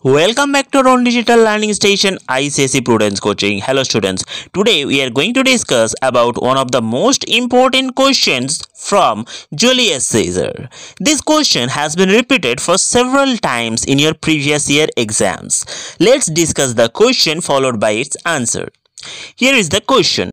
Welcome back to our own digital learning station ICSE Prudence Coaching. Hello students. Today we are going to discuss about one of the most important questions from Julius Caesar. This question has been repeated for several times in your previous year exams. Let's discuss the question followed by its answer. Here is the question.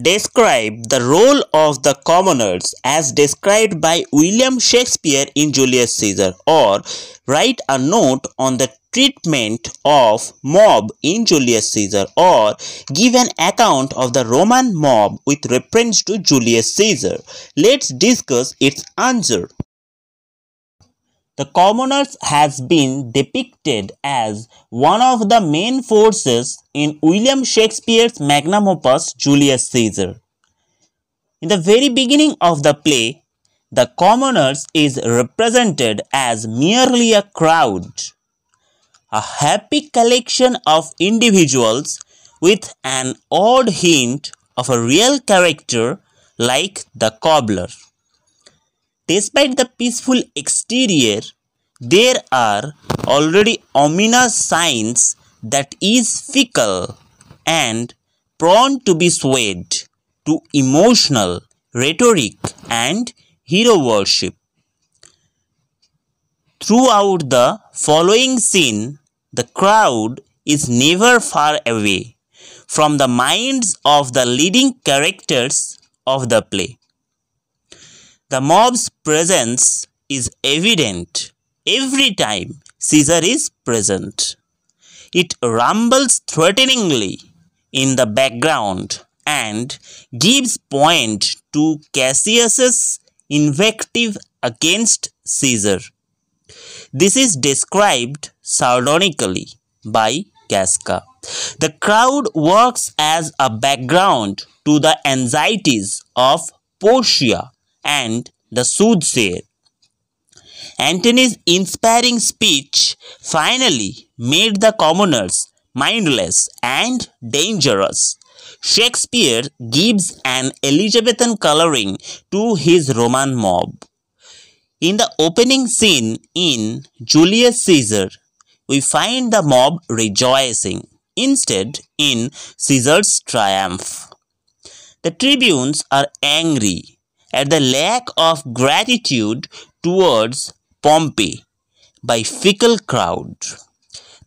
Describe the role of the commoners as described by William Shakespeare in Julius Caesar, or write a note on the treatment of mob in Julius Caesar, or give an account of the Roman mob with reference to Julius Caesar. Let's discuss its answer. The commoners has been depicted as one of the main forces in William Shakespeare's magnum opus Julius Caesar. In the very beginning of the play, the commoners is represented as merely a crowd, a happy collection of individuals with an odd hint of a real character like the cobbler. Despite the peaceful exterior, there are already ominous signs that is fickle and prone to be swayed to emotional rhetoric and hero worship. Throughout the following scene, the crowd is never far away from the minds of the leading characters of the play. The mob's presence is evident every time Caesar is present. It rumbles threateningly in the background and gives point to Cassius's invective against Caesar. This is described sardonically by Casca. The crowd works as a background to the anxieties of Portia and the soothsayer. Antony's inspiring speech finally made the commoners mindless and dangerous. Shakespeare gives an Elizabethan coloring to his Roman mob. In the opening scene in Julius Caesar, we find the mob rejoicing instead in Caesar's triumph. The tribunes are angry at the lack of gratitude towards Pompey by fickle crowd.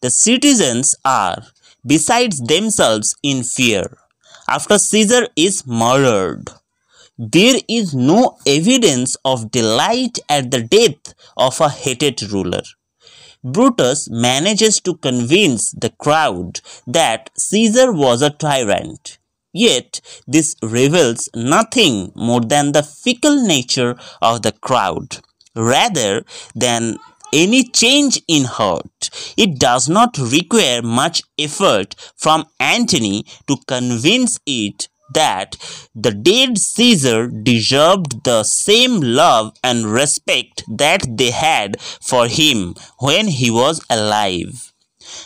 The citizens are besides themselves in fear after Caesar is murdered. There is no evidence of delight at the death of a hated ruler. Brutus manages to convince the crowd that Caesar was a tyrant. Yet, this reveals nothing more than the fickle nature of the crowd, rather than any change in heart. It does not require much effort from Antony to convince it that the dead Caesar deserved the same love and respect that they had for him when he was alive.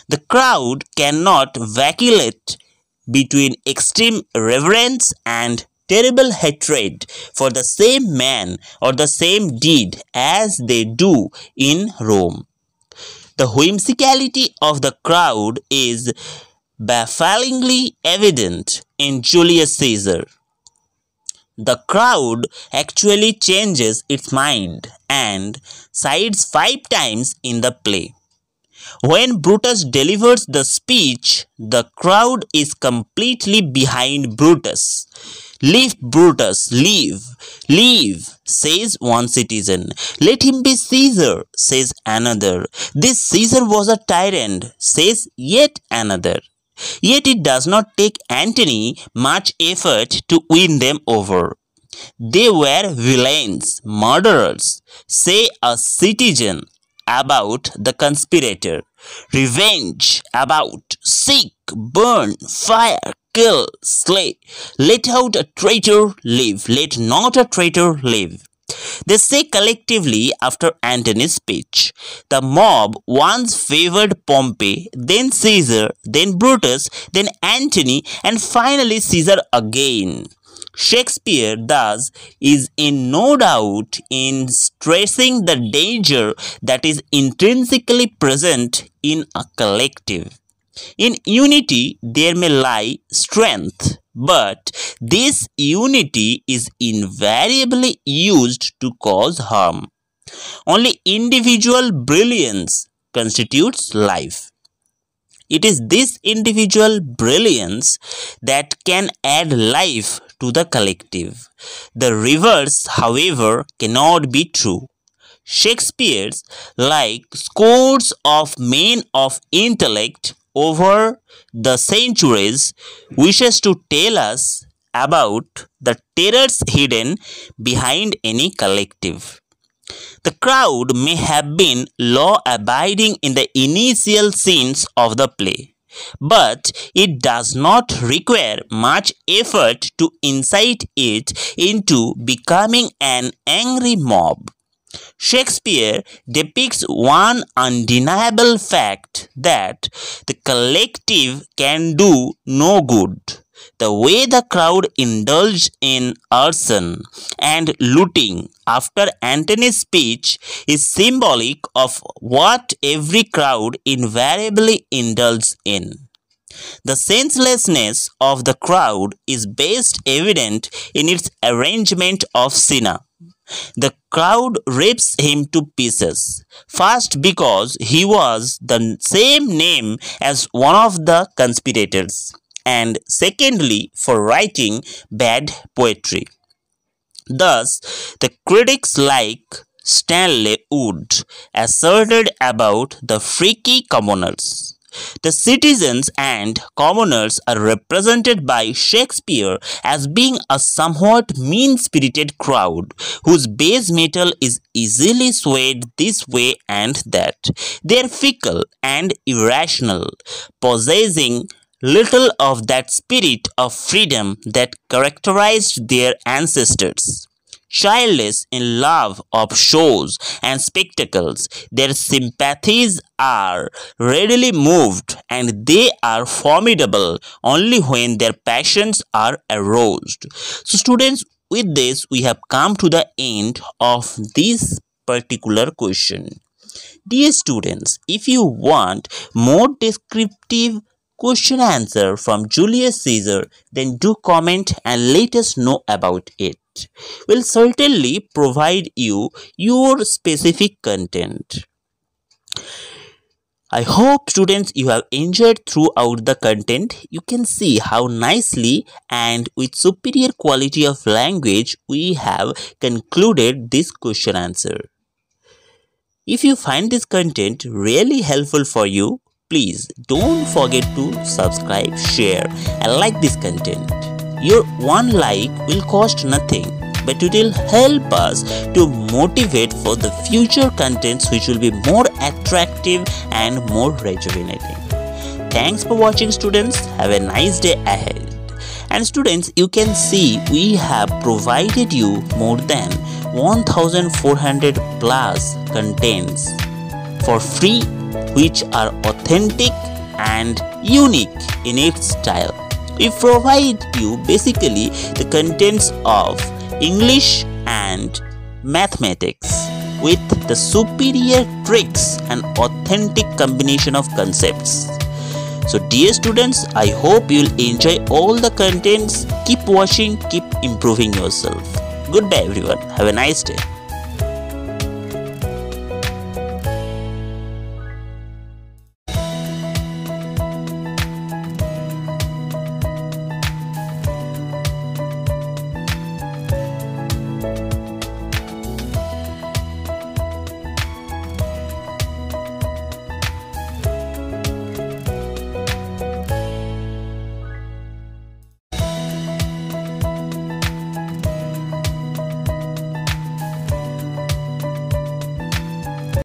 The crowd cannot vacillate between extreme reverence and terrible hatred for the same man or the same deed as they do in Rome. The whimsicality of the crowd is bafflingly evident in Julius Caesar. The crowd actually changes its mind and sides 5 times in the play. When Brutus delivers the speech, the crowd is completely behind Brutus. "Leave Brutus, leave, leave," says one citizen. "Let him be Caesar," says another. "This Caesar was a tyrant," says yet another. Yet it does not take Antony much effort to win them over. "They were villains, murderers," say a citizen about the conspirator. "Revenge about, seek, burn, fire, kill, slay. Let out a traitor live, let not a traitor live." They say collectively after Antony's speech. The mob once favored Pompey, then Caesar, then Brutus, then Antony, and finally Caesar again. Shakespeare thus is in no doubt in stressing the danger that is intrinsically present in a collective. In unity there may lie strength, but this unity is invariably used to cause harm. Only individual brilliance constitutes life. It is this individual brilliance that can add life to the collective. The reverse, however, cannot be true. Shakespeare, like scores of men of intellect over the centuries, wishes to tell us about the terrors hidden behind any collective. The crowd may have been law-abiding in the initial scenes of the play, but it does not require much effort to incite it into becoming an angry mob. Shakespeare depicts one undeniable fact that the collective can do no good. The way the crowd indulged in arson and looting after Antony's speech is symbolic of what every crowd invariably indulges in. The senselessness of the crowd is best evident in its arrangement of Cinna. The crowd rips him to pieces, first because he was the same name as one of the conspirators, and secondly for writing bad poetry. Thus, the critics like Stanley Wood asserted about the freaky commoners. The citizens and commoners are represented by Shakespeare as being a somewhat mean-spirited crowd whose base metal is easily swayed this way and that. They are fickle and irrational, possessing little of that spirit of freedom that characterized their ancestors. Childless in love of shows and spectacles, their sympathies are readily moved, and they are formidable only when their passions are aroused. So students, with this we have come to the end of this particular question. Dear students, if you want more descriptive question answer from Julius Caesar, then do comment and let us know about it. We'll certainly provide you your specific content. I hope students you have enjoyed throughout the content. You can see how nicely and with superior quality of language we have concluded this question answer. If you find this content really helpful for you, please don't forget to subscribe, share and like this content. Your one like will cost nothing, but it will help us to motivate for the future contents which will be more attractive and more rejuvenating. Thanks for watching students. Have a nice day ahead. And students, you can see we have provided you more than 1400 plus contents for free, which are authentic and unique in its style. We provide you basically the contents of English and mathematics with the superior tricks and authentic combination of concepts. So dear students, I hope you'll enjoy all the contents. Keep watching, keep improving yourself. Goodbye everyone. Have a nice day.